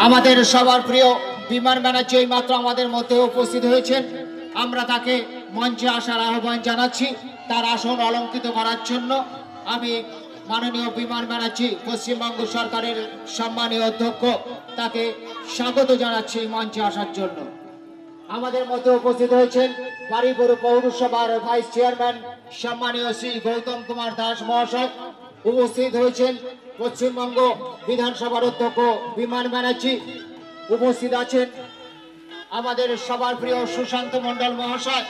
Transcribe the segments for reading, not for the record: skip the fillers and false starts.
আমাদের সবার প্রিয় বিমান ব্যানার্জি এই মাত্র আমাদের মধ্যে উপস্থিত হয়েছেন। আমরা তাকে মঞ্চে আসার আহ্বান জানাচ্ছি। তার আসন অলঙ্কৃত করার জন্য আমি মাননীয় বিমান ব্যানার্জি পশ্চিমবঙ্গ সরকারের সম্মানীয় অধ্যক্ষ তাকে স্বাগত জানাচ্ছি মঞ্চে আসার জন্য। আমাদের মধ্যে উপস্থিত হয়েছেন বারুইপুর পৌরসভার ভাইস চেয়ারম্যান সম্মানীয় শ্রী গৌতম কুমার দাস মহাশয়। উপস্থিত হয়েছেন পশ্চিমবঙ্গ বিধানসভার অধ্যক্ষ বিমান ব্যানার্জি। উপস্থিত আছেন আমাদের সবার প্রিয় সুশান্ত মণ্ডল মহাশয়।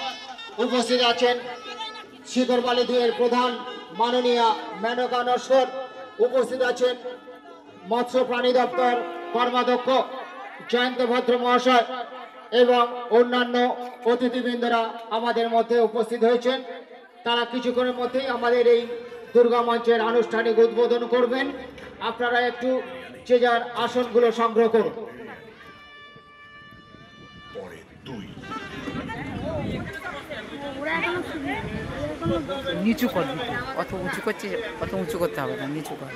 উপস্থিত আছেন শিকরবালি 2-এর প্রধান মাননীয়া মেনকা নস্কর। উপস্থিত আছেন মৎস্য প্রাণী দপ্তর কর্মাধ্যক্ষ জয়ন্ত ভদ্র মহাশয় এবং অন্যান্য অতিথিবৃন্দরা আমাদের মধ্যে উপস্থিত হয়েছেন। তারা কিছুক্ষণের মধ্যেই আমাদের এই দুর্গা মঞ্চের আনুষ্ঠানিক উদ্বোধন করবেন। আপনারা একটু যে যার আসনগুলো সংগ্রহ করুন। নিচু কর, অত উঁচু করছে, অত উঁচু করতে হবে না, নিচু কর।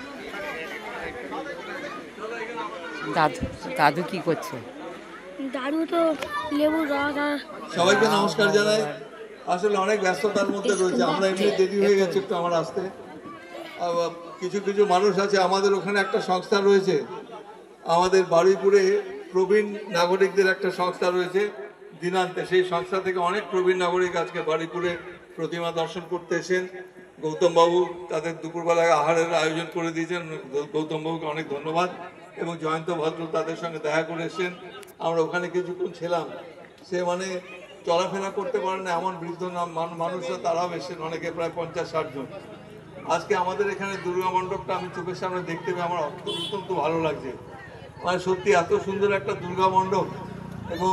দাদু দাদু কি করছে? দাদু তো লেবু রস। সবাইকে নমস্কার জানাই। আসলে অনেক ব্যস্ততার মধ্যে রয়েছে, আমরা এমনি দেরি হয়ে গেছে একটু আমার আসতে। কিছু কিছু মানুষ আছে, আমাদের ওখানে একটা সংস্থা রয়েছে, আমাদের বারুইপুরে প্রবীণ নাগরিকদের একটা সংস্থা রয়েছে দিনান্তে। সেই সংস্থা থেকে অনেক প্রবীণ নাগরিক আজকে বারুইপুরে প্রতিমা দর্শন করতে এসেছেন। গৌতমবাবু তাদের দুপুরবেলায় আহারের আয়োজন করে দিয়েছেন, গৌতমবাবুকে অনেক ধন্যবাদ। এবং জয়ন্ত ভদ্র তাদের সঙ্গে দেখা করে এসেছেন। আমরা ওখানে কিছুক্ষণ ছিলাম। সে মানে চলাফেরা করতে পারে না এমন বৃদ্ধ মানুষরা, তারাও এসেছেন, অনেকে প্রায় 50-60 জন। আজকে আমাদের এখানে দুর্গা মণ্ডপটা আমি চোখের সামনে দেখতে পেয়ে আমার অত্যন্ত ভালো লাগছে। মানে সত্যি এত সুন্দর একটা দুর্গা মণ্ডপ। এবং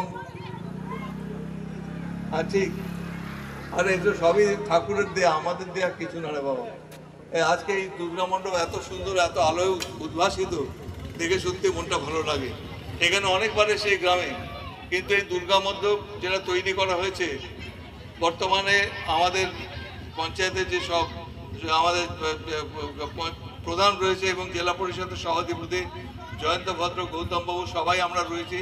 ঠিক আরে এগুলো সবই ঠাকুরের দেয়া, আমাদের দেয়া কিছু না রে বাবা। আজকে এই দুর্গা মণ্ডপ এত সুন্দর, এত আলোয় উদ্ভাসিত দেখে সত্যি মনটা ভালো লাগে। এখানে অনেকবার সেই গ্রামে, কিন্তু এই দুর্গা মণ্ডপ যেটা তৈরি করা হয়েছে বর্তমানে আমাদের পঞ্চায়েতের যে সব আমাদের প্রধান রয়েছে এবং জেলা পরিষদের সভাধিপতি জয়ন্ত ভদ্র, গৌতমবাবু সবাই আমরা রয়েছি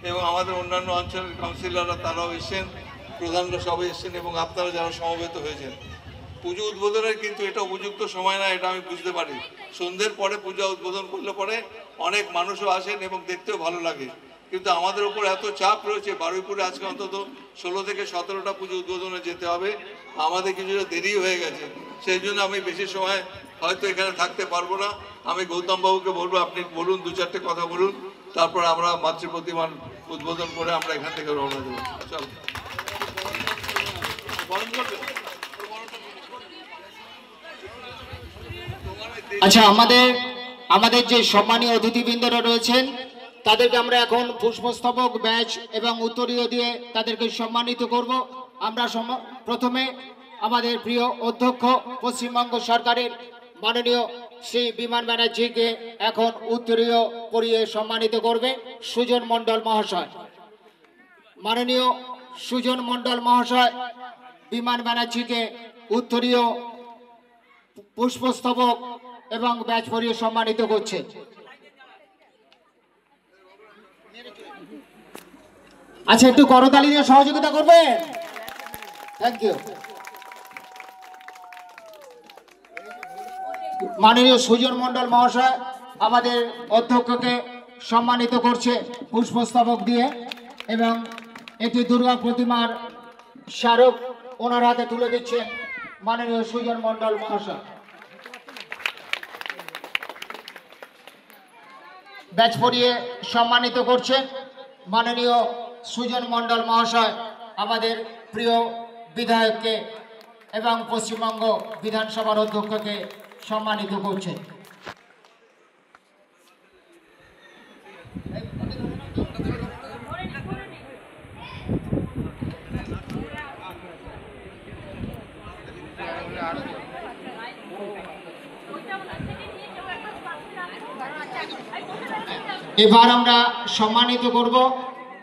এবং আমাদের অন্যান্য অঞ্চলের কাউন্সিলররা তারাও এসছেন, প্রধানরা সবাই এসছেন এবং আপনারা যারা সমবেত হয়েছেন। পুজো উদ্বোধনের কিন্তু এটা উপযুক্ত সময় না, এটা আমি বুঝতে পারি। সন্ধ্যের পরে পূজা উদ্বোধন করলে পরে অনেক মানুষও আসেন এবং দেখতেও ভালো লাগে, কিন্তু আমাদের উপর এত চাপ রয়েছে। বারুইপুরে আজকে অন্তত 16 থেকে 17টা পুজো উদ্বোধনে যেতে হবে, আমাদের কিছুটা দেরি হয়ে গেছে। সেই জন্য আমি বেশি সময় হয়তো এখানে থাকতে পারবো না। আমি গৌতমবাবুকে বলবো আপনি বলুন, 2-4টে কথা বলুন, তারপর আমরা মাতৃ প্রতিমার উদ্বোধন করে আমরা এখান থেকে রওনা দেবো। চলো। আচ্ছা, আমাদের যে সম্মানীয় অতিথিবৃন্দরা রয়েছেন তাদেরকে আমরা এখন পুষ্পস্তবক, ব্যাচ এবং উত্তরীয় দিয়ে তাদেরকে সম্মানিত করব। আমরা প্রথমে আমাদের প্রিয় অধ্যক্ষ পশ্চিমবঙ্গ সরকারের মাননীয় শ্রী বিমান ব্যানার্জিকে এখন উত্তরীয় পরিয়ে সম্মানিত করবে সুজন মণ্ডল মহাশয়। মাননীয় সুজন মণ্ডল মহাশয় বিমান ব্যানার্জিকে উত্তরীয় পুষ্পস্তবক এবং ব্যাচ পরিয়ে সম্মানিত করছে। আচ্ছা, একটু করতালি দিয়ে সহযোগিতা করবেন। Thank you. মাননীয় সুজন মণ্ডল মহাশয় আমাদের অধ্যক্ষকে সম্মানিত করছে পুষ্পস্তবক দিয়ে এবং একটি দুর্গা প্রতিমার স্মারক ওনার হাতে তুলে দিচ্ছেন মাননীয় সুজন মণ্ডল মহাশয়। ব্যাচ পরিয়ে সম্মানিত করছেন মাননীয় সুজন মণ্ডল মহাশয় আমাদের প্রিয় বিধায়ককে এবং পশ্চিমবঙ্গ বিধানসভার অধ্যক্ষকে সম্মানিত করছেন। এবার আমরা সম্মানিত করব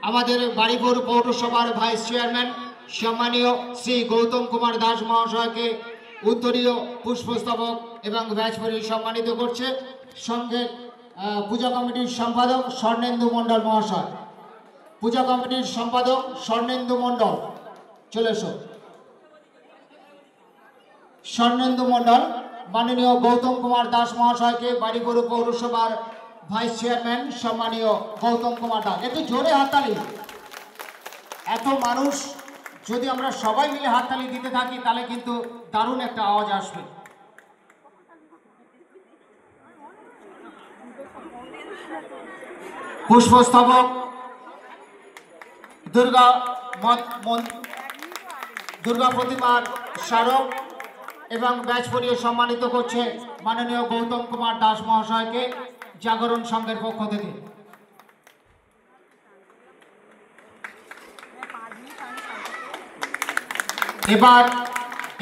আমাদের বারুইপুর পৌরসভার ভাইস চেয়ারম্যান সম্মানীয় শ্রী গৌতম কুমার দাস মহাশয়কে উত্তরীয় পুষ্পস্তবক এবং ব্যাচ পরিয়ে সম্মানিত করছে। সঙ্গে পূজা কমিটির সম্পাদক স্বর্ণেন্দু মণ্ডল মহাশয়। পূজা কমিটির সম্পাদক স্বর্ণেন্দু মণ্ডল, চলে এসো। স্বর্ণেন্দু মণ্ডল মাননীয় গৌতম কুমার দাস মহাশয়কে, বাড়িগরু পৌরসভার ভাইস চেয়ারম্যান সম্মানীয় গৌতম কুমার দাস। একটু জোরে হাততালি। এত মানুষ যদি আমরা সবাই মিলে হাততালি দিতে থাকি তাহলে কিন্তু দারুণ একটা আওয়াজ আসবে। পুষ্পস্তবক দুর্গা প্রতিমার স্মারক এবং ব্যাচ পরিয়ে সম্মানিত করছে মাননীয় গৌতম কুমার দাস মহাশয়কে জাগরণ সংঘের পক্ষ থেকে।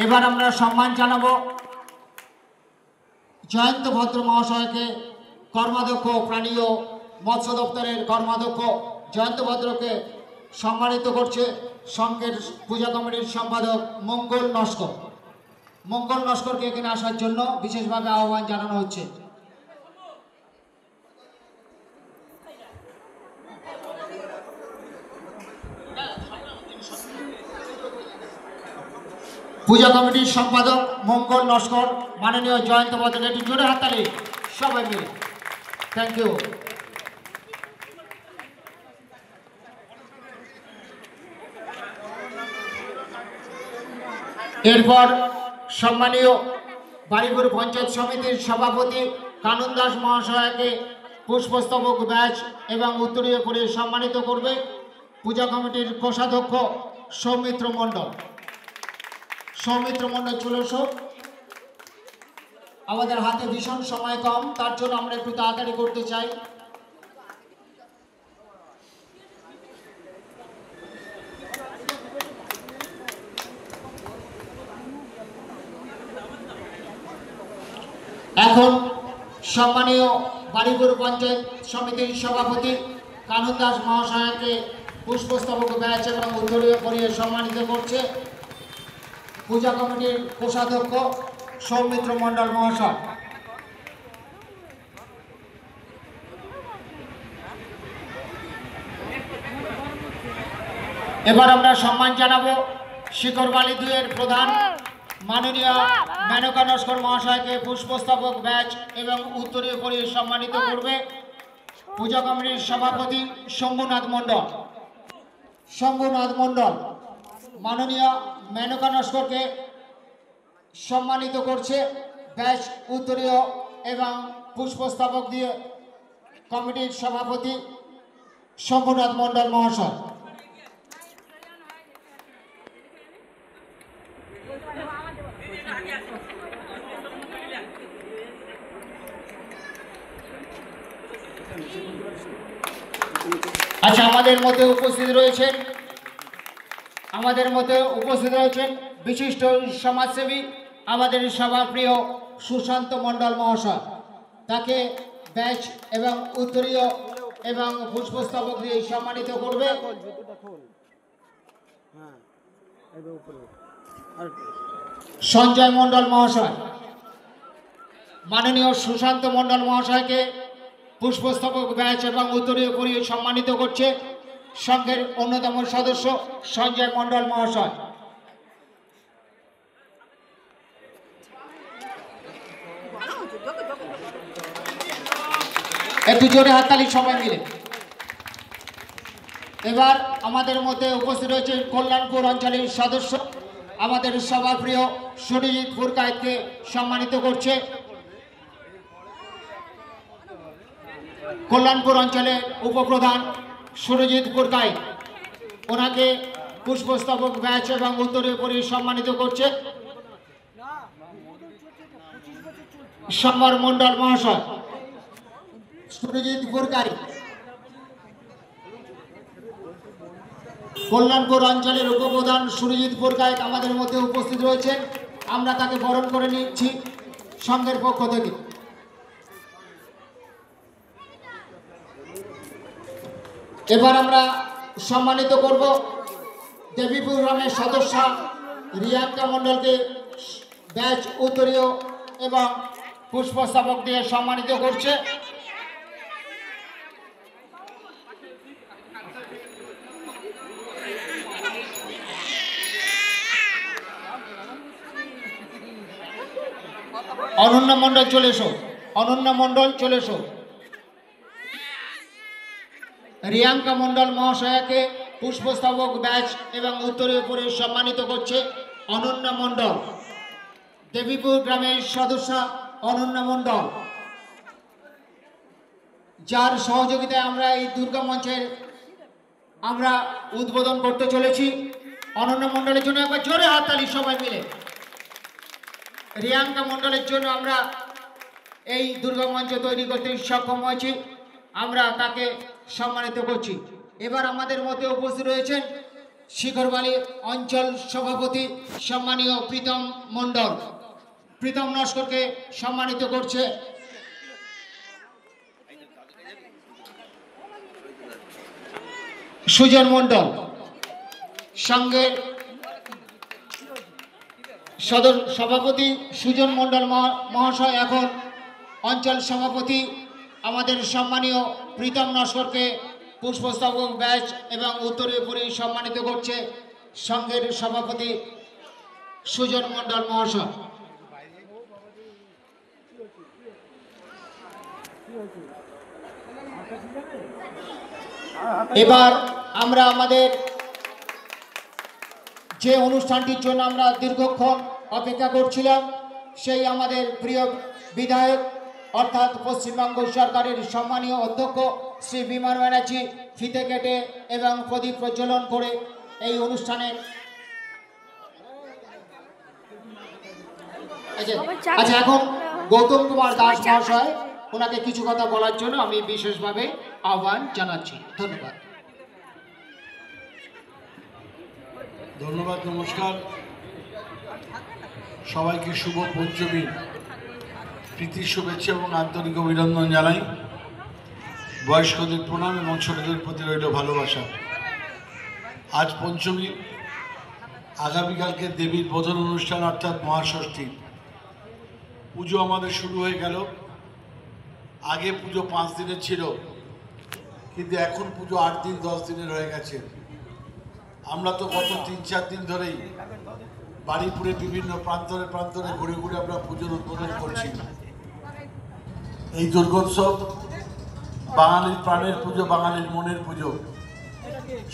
এবার আমরা সম্মান জানাবো জয়ন্ত ভদ্র মহাশয়কে, কর্মাধ্যক্ষ প্রাণী ও মৎস্য দপ্তরের কর্মাধ্যক্ষ জয়ন্ত ভদ্রকে সম্মানিত করছে সংঘের পূজা কমিটির সম্পাদক মঙ্গল নস্কর। মঙ্গল নস্করকে এখানে আসার জন্য বিশেষভাবে আহ্বান জানানো হচ্ছে। পূজা কমিটির সম্পাদক মঙ্গল নস্কর, মাননীয় জয়ন্ত ভদ্র, একটু জোরে হাততালি সবাই মিলে। Thank you. এরপর সম্মানীয় বাড়িপুর পঞ্চায়েত সমিতির সভাপতি কানন দাস মহাশয়কে পুষ্পস্তবক ব্যাচ এবং উত্তরীয় করে সম্মানিত করবে পূজা কমিটির কোষাধ্যক্ষ সৌমিত্র মণ্ডল। সৌমিত্র মণ্ডল, চলে এসো। আমাদের হাতে ভীষণ সময় কম, তার জন্য আমরা একটু তাড়াতাড়ি করতে চাই। এখন সম্মানীয় বাড়িপুর পঞ্চায়েত সমিতির সভাপতি কানন দাস মহাশয়কে পুষ্পস্তবক ব্যাচ এবং উত্তরীয় করিয়ে সম্মানিত করছে পূজা কমিটির কোষাধ্যক্ষ সৌমিত্র মণ্ডল মহাশয়। এবার আমরা সম্মান জানাবো শিখরবালি 2 এর প্রধান মাননীয় মেনকা নস্কর মহাশয়কে পুষ্পস্তবক ব্যাচ এবং উত্তরীয় করিয়ে সম্মানিত করবে পূজা কমিটির সভাপতি শম্ভুনাথ মণ্ডল। শম্ভুনাথ মণ্ডল মাননীয় মেনকা নস্করকে সম্মানিত করছে ব্যাচ, উত্তরীয় এবং পুষ্পস্তবক দিয়ে কমিটির সভাপতি শম্ভুনাথ মণ্ডল মহাশয়। আচ্ছা, আমাদের মধ্যে উপস্থিত রয়েছেন বিশিষ্ট সমাজসেবী আমাদের সভাপ্রিয় সুশান্ত মণ্ডল মহাশয়। তাকে ব্যাচ এবং উত্তরীয় এবং পুষ্পস্তবক দিয়ে সম্মানিত করবে সঞ্জয় মণ্ডল মহাশয়। মাননীয় সুশান্ত মণ্ডল মহাশয়কে পুষ্পস্তবক ব্যাচ এবং উত্তরীয় করিয়ে সম্মানিত করছে সংঘের অন্যতম সদস্য সঞ্জয় মণ্ডল মহাশয়। একটু জোরে হাততালি সবাই মিলে। এবার আমাদের মধ্যে উপস্থিত রয়েছে কল্যাণপুর অঞ্চলের সদস্য আমাদের সভাপ্রিয় সুরজিৎ পুরকায়েতকে সম্মানিত করছে কল্যাণপুর অঞ্চলের উপপ্রধান সুরজিৎ পুরকায়েত। ওনাকে পুষ্পস্তবক ব্যাচ এবং উত্তরীয় করিয়ে সম্মানিত করছে সম্বর মণ্ডল মহাশয়। সুরজিৎ পুরকায়েত কল্যাণপুর অঞ্চলের উপপ্রধান সুরজিৎ পুরকায়েত আমাদের মধ্যে উপস্থিত রয়েছেন। আমরা তাকে বরণ করে নিচ্ছি সংঘের পক্ষ থেকে। এবার আমরা সম্মানিত করব দেবীপুর গ্রামের সদস্য রিয়াঙ্কা মণ্ডলকে ব্যাচ, উত্তরীয় এবং পুষ্পস্তবক দিয়ে সম্মানিত করছে অনন্যা মণ্ডল চলে এসো, অনন্যা মণ্ডল চলে এসো। রিয়াঙ্কা মণ্ডল মহাশয়াকে পুষ্পস্তবক ব্যাচ এবং উত্তরীয় পরে সম্মানিত করছে অনন্যা মণ্ডল। দেবীপুর গ্রামের সদস্যা অনন্যা মণ্ডল, যার সহযোগিতায় আমরা এই দুর্গা মঞ্চের আমরা উদ্বোধন করতে চলেছি। অনন্যা মণ্ডলের জন্য একবার জোরে হাততালি সবাই মিলে। রিয়াঙ্কা মণ্ডলের জন্য আমরা এই দুর্গা মঞ্চ তৈরি করতে সক্ষম হয়েছি, আমরা তাকে সম্মানিত করছি। এবার আমাদের মধ্যে উপস্থিত রয়েছেন শিখরবালি অঞ্চল সভাপতি সম্মানীয় প্রীতম মণ্ডল। প্রীতম নস্করকে সম্মানিত করছে সুজন মণ্ডল। সংঘের সভাপতি সুজন মণ্ডল মহাশয় এখন অঞ্চল সভাপতি আমাদের সম্মানীয় প্রীতম নস্করকে পুষ্পস্তবক ব্যাচ এবং উত্তরীয় পরে সম্মানিত করছে সংঘের সভাপতি সুজন মণ্ডল মহাশয়। এবার আমরা আমাদের যে অনুষ্ঠানটির জন্য আমরা দীর্ঘক্ষণ অপেক্ষা করছিলাম, সেই আমাদের প্রিয় বিধায়ক অর্থাৎ পশ্চিমবঙ্গ সরকারের সম্মানীয় অধ্যক্ষ শ্রী বিমান ব্যানার্জি ফিতে কেটে এবং প্রদীপ প্রজ্বলন করে এই অনুষ্ঠানের আচ্ছা এখন গৌতম কুমার দাস মহাশয় ওনাকে কিছু কথা বলার জন্য আমি বিশেষভাবে আহ্বান জানাচ্ছি। ধন্যবাদ। ধন্যবাদ, নমস্কার সবাইকে। শুভ পঞ্চমী প্রীতি শুভেচ্ছা এবং আন্তরিক অভিনন্দন জানাই। বয়স্কদের প্রণাম এবং ছোটদের প্রতি রইল ভালোবাসা। আজ পঞ্চমী, আগামীকালকে দেবীর বোধন অনুষ্ঠান অর্থাৎ মহাষষ্ঠী। পুজো আমাদের শুরু হয়ে গেল। আগে পুজো 5 দিনের ছিল, কিন্তু এখন পুজো 8 দিন 10 দিনের হয়ে গেছে। আমরা তো গত 3-4 দিন ধরেই বাড়িপুরে বিভিন্ন প্রান্তরে প্রান্তরে ঘুরে ঘুরে আমরা পুজোর উদ্বোধন করছি। এই দুর্গোৎসব বাঙালির প্রাণের পুজো, বাঙালির মনের পুজো।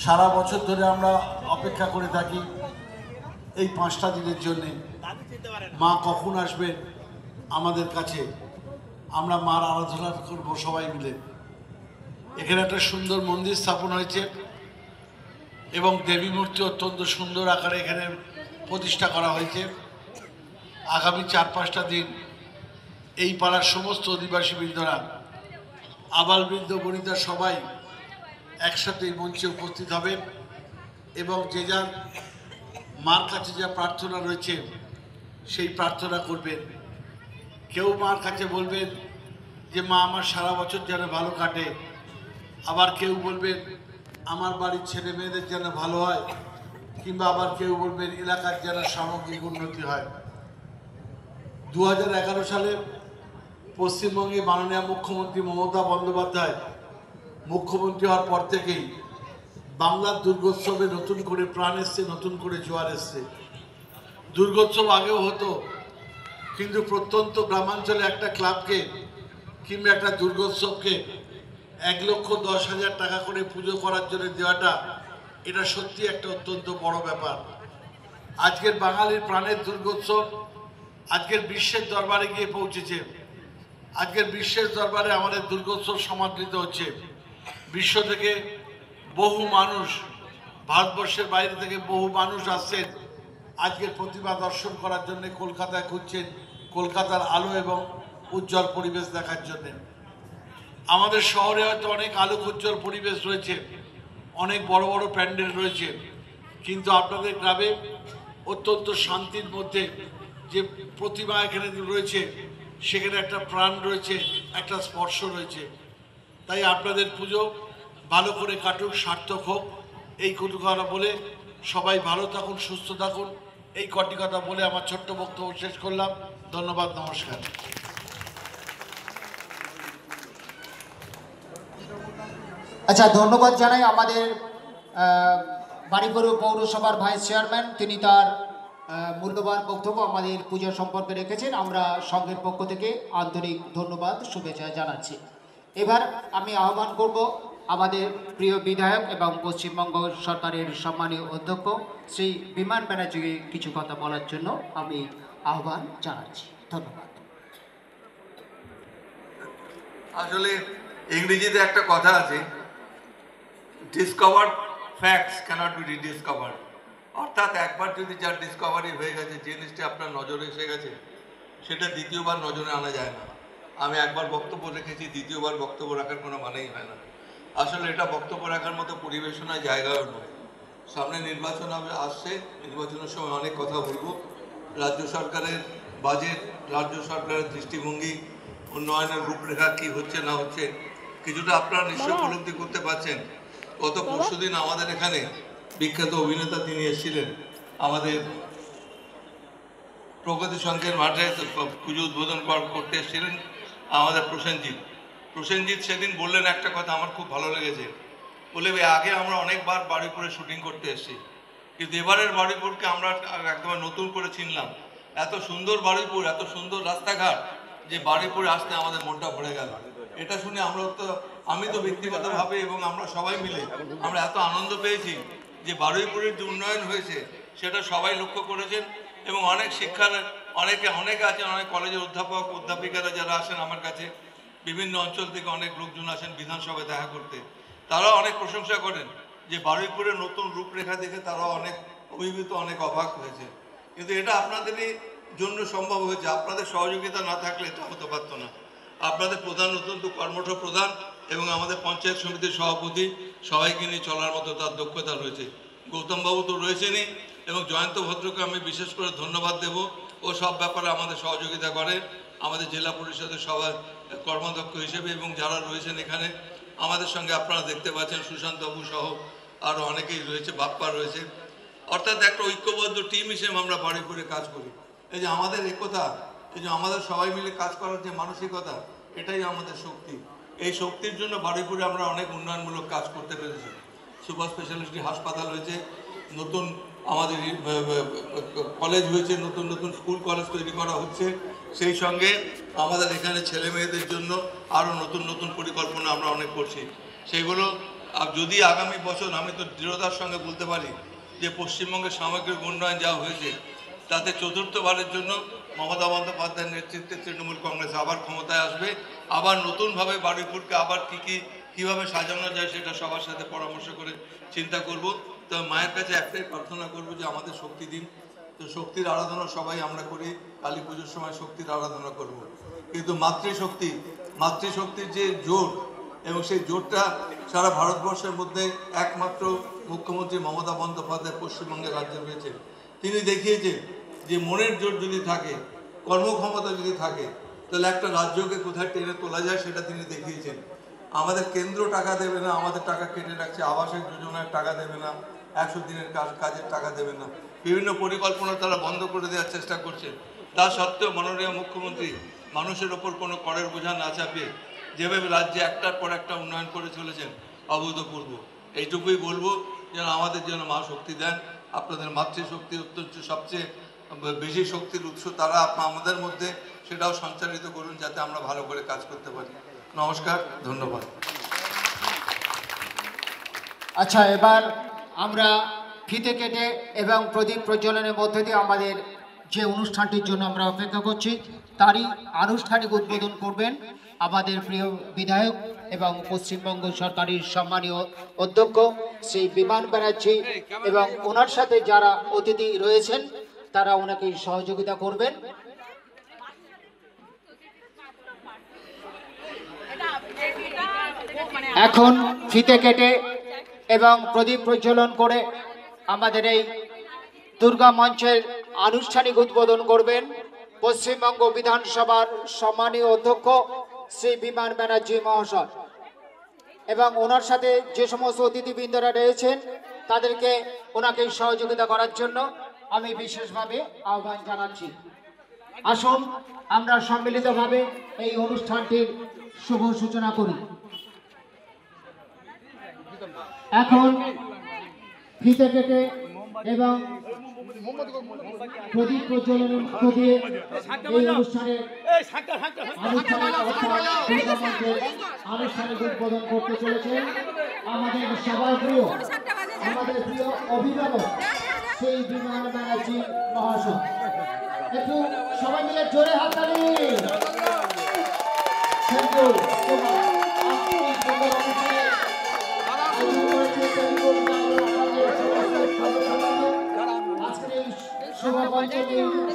সারা বছর ধরে আমরা অপেক্ষা করে থাকি এই 5টা দিনের জন্যে। মা কখন আসবেন আমাদের কাছে, আমরা মার আরাধনা করবো সবাই মিলে। এখানে একটা সুন্দর মন্দির স্থাপন হয়েছে এবং দেবী মূর্তি অত্যন্ত সুন্দর আকারে এখানে প্রতিষ্ঠা করা হয়েছে। আগামী 4-5টা দিন এই পাড়ার সমস্ত অধিবাসী বৃন্দরা, আবালবৃন্দ বনিতা সবাই একসাথে এই মঞ্চে উপস্থিত হবেন এবং যে যার মার কাছে যা প্রার্থনা রয়েছে সেই প্রার্থনা করবেন। কেউ মার কাছে বলবেন যে মা আমার সারা বছর যেন ভালো কাটে, আবার কেউ বলবেন আমার বাড়ির ছেলে মেয়েদের যেন ভালো হয়, কিংবা আবার কেউ বলবেন এলাকার যেন সামগ্রিক উন্নতি হয়। 2011 সালে পশ্চিমবঙ্গে মাননীয় মুখ্যমন্ত্রী মমতা বন্দ্যোপাধ্যায় মুখ্যমন্ত্রী হওয়ার পর থেকেই বাংলার দুর্গোৎসবে নতুন করে প্রাণ এসছে, নতুন করে জোয়ার এসছে। দুর্গোৎসব আগেও হতো, কিন্তু প্রত্যন্ত গ্রামাঞ্চলে একটা ক্লাবকে কিংবা একটা দুর্গোৎসবকে 1,10,000 টাকা করে পুজো করার জন্য দেওয়াটা, এটা সত্যি একটা অত্যন্ত বড় ব্যাপার। আজকের বাঙালির প্রাণের দুর্গোৎসব আজকের বিশ্বের দরবারে গিয়ে পৌঁছেছে। আজকের বিশ্বের দরবারে আমাদের দুর্গোৎসব সমাদৃত হচ্ছে। বিশ্ব থেকে বহু মানুষ, ভারতবর্ষের বাইরে থেকে বহু মানুষ আসছেন আজকের প্রতিমা দর্শন করার জন্য, কলকাতায় ঘুরছেন কলকাতার আলো এবং উজ্জ্বল পরিবেশ দেখার জন্যে। আমাদের শহরে হয়তো অনেক আলোক উজ্জ্বল পরিবেশ রয়েছে, অনেক বড় বড় প্যান্ডেল রয়েছে, কিন্তু আপনাদের গ্রামে অত্যন্ত শান্তির মধ্যে যে প্রতিমা এখানে রয়েছে সেখানে একটা প্রাণ রয়েছে, একটা স্পর্শ রয়েছে। তাই আপনাদের পুজো ভালো করে কাটুক, সার্থক হোক, এই কথা বলে সবাই ভালো থাকুন, সুস্থ থাকুন, এই কটি কথা বলে আমার ছোট্ট বক্তব্য শেষ করলাম। ধন্যবাদ, নমস্কার। আচ্ছা, ধন্যবাদ জানাই আমাদের বাড়িপুর পৌরসভার ভাইস চেয়ারম্যান, তিনি তার মূল্যবান বক্তব্য আমাদের পূজা সম্পর্কে রেখেছেন। আমরা সংঘের পক্ষ থেকে আন্তরিক ধন্যবাদ শুভেচ্ছা জানাচ্ছি। এবার আমি আহ্বান করব আমাদের প্রিয় বিধায়ক এবং পশ্চিমবঙ্গ সরকারের সম্মানীয় অধ্যক্ষ শ্রী বিমান ব্যানার্জিকে কিছু কথা বলার জন্য আমি আহ্বান জানাচ্ছি। ধন্যবাদ। আসলে ইংরেজিতে একটা কথা আছে, ডিসকভার্ড ফ্যাক্টস ক্যানট বি রিডিসকভার্ড। অর্থাৎ একবার যদি যার ডিসকভারি হয়ে গেছে, জিনিসটি আপনার নজরে এসে গেছে, সেটা দ্বিতীয়বার নজরে আনা যায় না। আমি একবার বক্তব্য রেখেছি, দ্বিতীয়বার বক্তব্য রাখার কোনো মানেই হয় না। আসলে এটা বক্তব্য রাখার মতো পরিবেশনার জায়গাও নয়। সামনে নির্বাচন আসছে, নির্বাচনের সময় অনেক কথা বলবো। রাজ্য সরকারের বাজেট, রাজ্য সরকারের দৃষ্টিভঙ্গি, উন্নয়নের রূপরেখা কী হচ্ছে না হচ্ছে কিছুটা আপনারা নিশ্চয় উপলব্ধি করতে পারছেন। গত পরশুদিন আমাদের এখানে বিখ্যাত অভিনেতা তিনি এসেছিলেন, আমাদের প্রগতি সংঘের মাঠে পুজো উদ্বোধন করতে এসেছিলেন আমাদের প্রসেনজিৎ সেদিন বললেন একটা কথা আমার খুব ভালো লেগেছে। বলে আগে আমরা অনেকবার বারুইপুরে শুটিং করতে এসেছি, কিন্তু এবারের বারুইপুরকে আমরা একদম নতুন করে চিনলাম। এত সুন্দর বারুইপুর, এত সুন্দর রাস্তাঘাট, যে বারুইপুরে আসতে আমাদের মনটা ভরে গেল। এটা শুনে আমি তো ব্যক্তিগতভাবে এবং আমরা সবাই মিলে আমরা এত আনন্দ পেয়েছি যে বারুইপুরের যে উন্নয়ন হয়েছে সেটা সবাই লক্ষ্য করেছেন। এবং অনেক শিক্ষার অনেকে আছেন, অনেক কলেজের অধ্যাপক অধ্যাপিকারা যারা আসেন আমার কাছে, বিভিন্ন অঞ্চল থেকে অনেক লোকজন আসেন বিধানসভায় দেখা করতে, তারাও অনেক প্রশংসা করেন যে বারুইপুরের নতুন রূপরেখা দেখে তারাও অনেক অভিভূত, অনেক অবাক হয়েছে। কিন্তু এটা আপনাদেরই জন্য সম্ভব হয়েছে, আপনাদের সহযোগিতা না থাকলে এটা হতে পারতো না। আপনাদের প্রধান অত্যন্ত কর্মঠ প্রধান এবং আমাদের পঞ্চায়েত সমিতির সভাপতি, সবাইকে নিয়ে চলার মতো তার দক্ষতা রয়েছে। গৌতমবাবু তো রয়েছেনই, এবং জয়ন্ত ভদ্রকে আমি বিশেষ করে ধন্যবাদ দেব। ও সব ব্যাপারে আমাদের সহযোগিতা করে, আমাদের জেলা পরিষদের সবার কর্মদক্ষ হিসেবে। এবং যারা রয়েছেন এখানে আমাদের সঙ্গে আপনারা দেখতে পাচ্ছেন, সুশান্তবাবু সহ আরও অনেকেই রয়েছে, বাপ্পা রয়েছে। অর্থাৎ একটা ঐক্যবদ্ধ টিম হিসেবে আমরা বারুইপুরে কাজ করি। এই যে আমাদের একতা, এই যে আমাদের সবাই মিলে কাজ করার যে মানসিকতা, এটাই আমাদের শক্তি। এই শক্তির জন্য বারুইপুরে আমরা অনেক উন্নয়নমূলক কাজ করতে পেরেছি। সুপার স্পেশালিটি হাসপাতাল হয়েছে, নতুন আমাদের কলেজ হয়েছে, নতুন নতুন স্কুল কলেজ তৈরি করা হচ্ছে। সেই সঙ্গে আমাদের এখানে ছেলে মেয়েদের জন্য আরও নতুন নতুন পরিকল্পনা আমরা অনেক করছি। সেগুলো যদি আগামী বছর, আমি তো দৃঢ়তার সঙ্গে বলতে পারি যে পশ্চিমবঙ্গের সামগ্রিক উন্নয়ন যা হয়েছে তাতে চতুর্থবারের জন্য মমতা বন্দ্যোপাধ্যায়ের নেতৃত্বে তৃণমূল কংগ্রেস আবার ক্ষমতায় আসবে। আবার নতুনভাবে বারুইপুরকে আবার কীভাবে সাজানো যায় সেটা সবার সাথে পরামর্শ করে চিন্তা করব। তো মায়ের কাছে একটাই প্রার্থনা করব যে আমাদের শক্তি দিন। তো শক্তির আরাধনা সবাই আমরা করি, কালী পুজোর সময় শক্তির আরাধনা করব। কিন্তু মাতৃশক্তির যে জোর, এবং সেই জোরটা সারা ভারতবর্ষের মধ্যে একমাত্র মুখ্যমন্ত্রী মমতা বন্দ্যোপাধ্যায় পশ্চিমবঙ্গের রাজ্যে রয়েছে। তিনি দেখিয়েছেন যে মনের জোর যদি থাকে, কর্মক্ষমতা যদি থাকে, তাহলে একটা রাজ্যকে কোথায় টেনে তোলা যায় সেটা তিনি দেখিয়েছেন। আমাদের কেন্দ্র টাকা দেবে না, আমাদের টাকা কেটে রাখছে, আবাসের যোজনার টাকা দেবে না, 100 দিনের কাজের টাকা দেবে না, বিভিন্ন পরিকল্পনা তারা বন্ধ করে দেওয়ার চেষ্টা করছে। তা সত্ত্বেও মাননীয় মুখ্যমন্ত্রী মানুষের ওপর কোনো করের বোঝা না চাপিয়ে যেভাবে রাজ্যে একটার পর একটা উন্নয়ন করে চলেছেন, অভূতপূর্ব। এইটুকুই বলবো যেন আমাদের জন্য মা শক্তি দেন। আপনাদের মাতৃশক্তি অত্যন্ত সবচেয়ে বেশি শক্তির উৎস, তারা আমাদের মধ্যে সেটাও সঞ্চালিত করুন যাতে আমরা ভালো করে কাজ করতে পারি। নমস্কার, ধন্যবাদ। আচ্ছা, এবার আমরা ফিতে কেটে এবং প্রদীপ প্রজ্বলনের মধ্যে দিয়ে আমাদের যে অনুষ্ঠানটির জন্য আমরা অপেক্ষা করছি তারই আনুষ্ঠানিক উদ্বোধন করবেন আমাদের প্রিয় বিধায়ক এবং পশ্চিমবঙ্গ সরকারের সম্মানীয় অধ্যক্ষ শ্রী বিমান ব্যানার্জি, এবং ওনার সাথে যারা অতিথি রয়েছেন তারা ওনাকে সহযোগিতা করবেন। এখন ফিতে কেটে এবং প্রদীপ প্রজ্বলন করে আমাদের এই দুর্গা মঞ্চের আনুষ্ঠানিক উদ্বোধন করবেন পশ্চিমবঙ্গ বিধানসভার সম্মানীয় অধ্যক্ষ শ্রী বিমান ব্যানার্জি মহাশয়। এবং ওনার সাথে যে সমস্ত অতিথিবৃন্দরা রয়েছেন তাদেরকে ওনাকে সহযোগিতা করার জন্য আমি বিশেষভাবে আহ্বান জানাচ্ছি। আসুন আমরা সম্মিলিতভাবে এই অনুষ্ঠানটির শুভ সূচনা করি। এখন ফিতে কেটে এবং প্রদীপ প্রজ্বলনের মধ্য দিয়ে এই অনুষ্ঠানের আনুষ্ঠানিক উদ্বোধন করতে চলেছেন আমাদের সবার প্রিয় অভিভাবক সেই বিমান ব্যানার্জি মহাশয়। একটু সবাই মিলে জোরে হাততালি।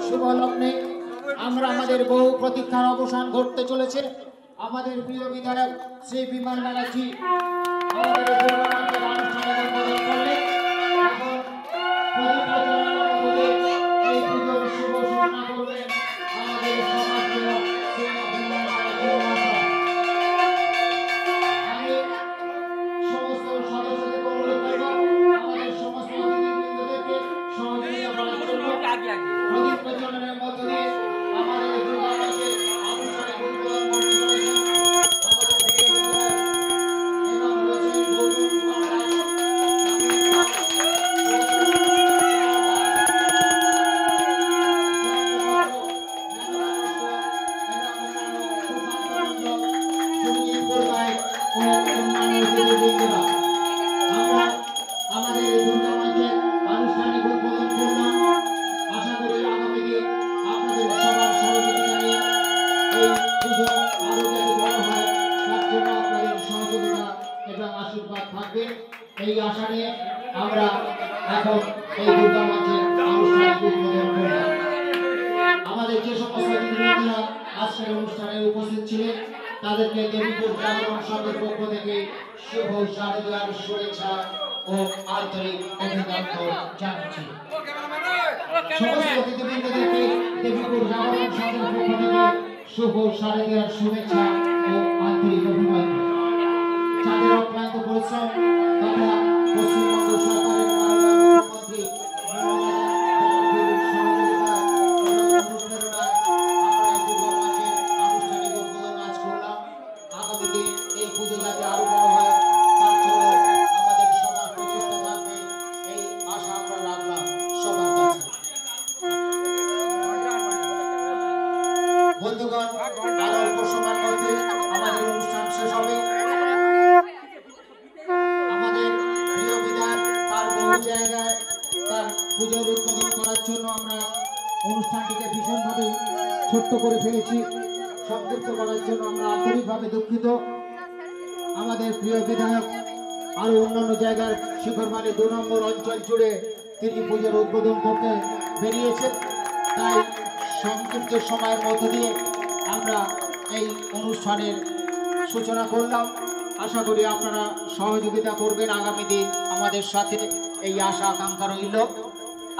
শুভ লগ্নে আমরা আমাদের বহু প্রতীক্ষার অবসান ঘটতে চলেছে। আমাদের প্রিয় বিধায়ক শ্রী বিমান ব্যানার্জি এই আশা নিয়ে আমরা এখন এই দুর্গা মঞ্চের আনুষ্ঠানিক উদ্বোধন করলাম। আমাদের যে সমস্ত অতিথিবৃন্দরা আজকের অনুষ্ঠানে উপস্থিত ছিলেন তাদেরকে দেবীপুর জাগরণ সংঘের পক্ষ থেকে শুভ শারদীয়ার শুভেচ্ছা ও আন্তরিক অভিনন্দন জানাচ্ছি। সমস্ত অতিথিবৃন্দদেরকে দেবীপুর জাগরণ সংঘের পক্ষ থেকে শুভ শারদীয়ার শুভেচ্ছা ও আন্তরিক অভিনন্দন। যাদের অক্লান্ত পরিশ্রম তথা পশ্চিমবঙ্গ সরকারের মুখ্যমন্ত্রী আনুষ্ঠানিক উদ্বোধন আজ করলাম। আগামী দিন এই পুজো যাতে আরো বড় হয় তার জন্য আমাদের সবার প্রচেষ্টা থাকবে, এই আশা আমরা রাখলাম সবার কাছে। বন্ধুগণ, আরো অল্প সময়ের মধ্যে আমাদের অনুষ্ঠান শেষ হবে। জায়গায় তার পুজোর উদ্বোধন করার জন্য আমরা অনুষ্ঠানটিকে ভীষণভাবে ছোট্ট করে ফেলেছি। সংক্ষিপ্ত করার জন্য আমরা আন্তরিকভাবে দুঃখিত। আমাদের প্রিয় বিধায়ক আরো অন্যান্য জায়গার শিখরমালী 2 নম্বর অঞ্চল জুড়ে তিনি পুজোর উদ্বোধন করতে বেরিয়েছেন, তাই সংক্ষিপ্ত সময়ের মধ্য দিয়ে আমরা এই অনুষ্ঠানের সূচনা করলাম। আশা করি আপনারা সহযোগিতা করবেন আগামী দিন আমাদের সাথে, এই আশা আকাঙ্ক্ষা রইল।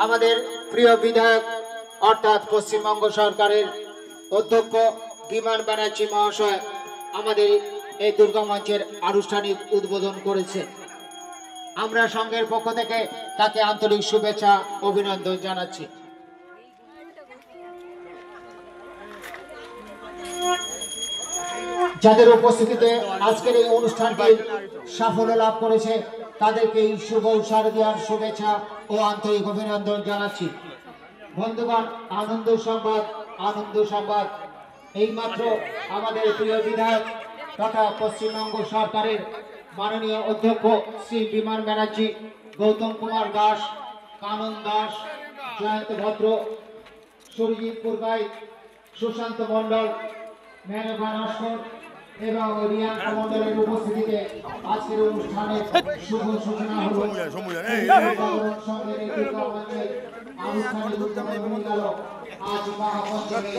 আমাদের প্রিয় বিধায়ক অর্থাৎ পশ্চিমবঙ্গ সরকারের অধ্যক্ষ বিমান ব্যানার্জি মহাশয় আমাদের এই দুর্গা মঞ্চের আনুষ্ঠানিক উদ্বোধন করেছে। আমরা সংঘের পক্ষ থেকে তাকে আন্তরিক শুভেচ্ছা অভিনন্দন জানাচ্ছি। যাদের উপস্থিতিতে আজকের এই অনুষ্ঠানটি সাফল্য লাভ করেছে তাদেরকে এই শুভ শারদীয়ার শুভেচ্ছা ও আন্তরিক অভিনন্দন জানাচ্ছি। বন্ধুগণ, আনন্দ সংবাদ এইমাত্র আমাদের প্রিয় বিধায়ক তথা পশ্চিমবঙ্গ সরকারের মাননীয় অধ্যক্ষ শ্রী বিমান ব্যানার্জি, গৌতম কুমার দাস, কানন দাস, জয়ন্ত ভদ্র, সুরজিৎ পুরকাই, সুশান্ত মণ্ডল, মেনকা নস্কর এবং রিয়ান মণ্ডলের উপস্থিতিতে আজকের অনুষ্ঠানের শুভ সূচনা হলো। আনুষ্ঠানিক উদ্বোধন হয়ে গেল আজ মহাপঞ্চমী।